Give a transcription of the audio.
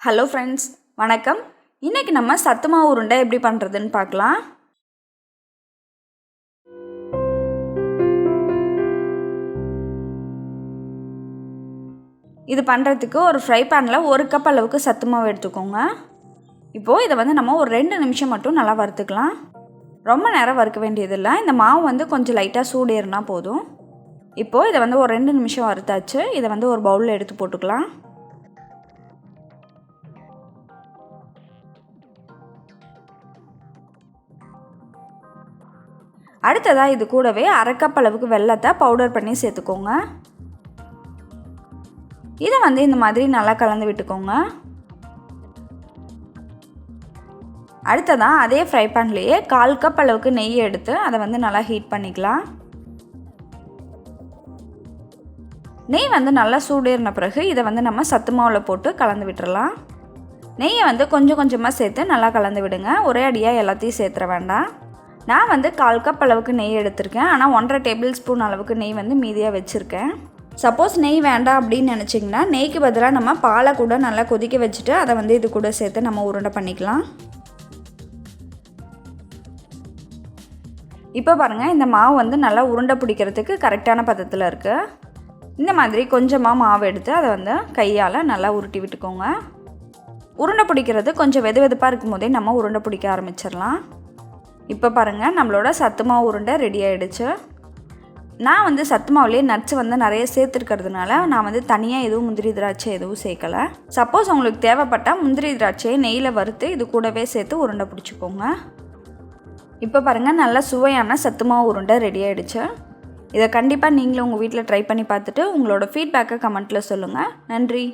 Hello friends, வணக்கம். இன்றைக்கி நம்ம சத்து மாவு உருண்டை எப்படி பண்ணுறதுன்னு பார்க்கலாம். இது பண்ணுறதுக்கு ஒரு ஃப்ரை பேனில் 1 கப் அளவுக்கு சத்து மாவு எடுத்துக்கோங்க. இப்போது இதை நம்ம ஒரு 2 நிமிஷம் மட்டும் நல்லா வறுத்துக்கலாம். ரொம்ப நேரம் வறுக்க வேண்டியதில்லை. இந்த மாவு கொஞ்சம் லைட்டாக சூடேறினா போதும். இப்போது இதை ஒரு 2 நிமிஷம் வறுத்தாச்சு. இதை ஒரு பவுலில் எடுத்து போட்டுக்கலாம். அடுத்ததாக இது கூடவே 1/2 கப் அளவுக்கு வெல்லத்தை பவுடர் பண்ணி சேர்த்துக்கோங்க. இதை இந்த மாதிரி நல்லா கலந்து விட்டுக்கோங்க. அடுத்ததாக அதே ஃப்ரை பேன்லேயே 1/4 கப் அளவுக்கு நெய் எடுத்து அதை நல்லா ஹீட் பண்ணிக்கலாம். நெய் நல்லா சூடேறின பிறகு இதை நம்ம சத்து மாவில் போட்டு கலந்து விட்டுறலாம். நெய்யை கொஞ்சம் கொஞ்சமாக சேர்த்து நல்லா கலந்து விடுங்க. ஒரே அடியாக எல்லாத்தையும் சேர்த்துற வேண்டாம். நான் 1/4 கப் அளவுக்கு நெய் எடுத்திருக்கேன். ஆனால் 1.5 டேபிள் ஸ்பூன் அளவுக்கு நெய் மீதியாக வச்சுருக்கேன். சப்போஸ் நெய் வேண்டாம் அப்படின்னு நினச்சிங்கன்னா நெய்க்கு பதிலாக நம்ம பாலை கூட நல்லா கொதிக்க வச்சுட்டு அதை இது கூட சேர்த்து நம்ம உருண்டை பண்ணிக்கலாம். இப்போ பாருங்கள், இந்த மாவு நல்லா உருண்டை பிடிக்கிறதுக்கு கரெக்டான பதத்தில் இருக்குது. இந்த மாதிரி கொஞ்சமாக மாவு எடுத்து அதை கையால் நல்லா உருட்டி விட்டுக்கோங்க. உருண்டை பிடிக்கிறது கொஞ்சம் வெது வெதுப்பாக இருக்கும் போதே நம்ம உருண்டை பிடிக்க ஆரம்பிச்சிடலாம். இப்போ பாருங்கள், நம்மளோட சத்து மாவு உருண்டை ரெடி ஆகிடுச்சு. நான் சத்து மாவுலேயே நட்ஸ் நிறைய சேர்த்துருக்கிறதுனால நான் தனியாக எதுவும் முந்திரி திராட்சை எதுவும் சேர்க்கலை. சப்போஸ் உங்களுக்கு தேவைப்பட்டால் முந்திரி திராட்சையை நெய்யில் வறுத்து இது கூடவே சேர்த்து உருண்டை பிடிச்சிக்கோங்க. இப்போ பாருங்கள், நல்ல சுவையான சத்து மாவு உருண்டை ரெடி ஆகிடுச்சு. இதை கண்டிப்பாக நீங்களும் உங்கள் வீட்டில் ட்ரை பண்ணி பார்த்துட்டு உங்களோட ஃபீட்பேக்கை கமெண்ட்டில் சொல்லுங்கள். நன்றி.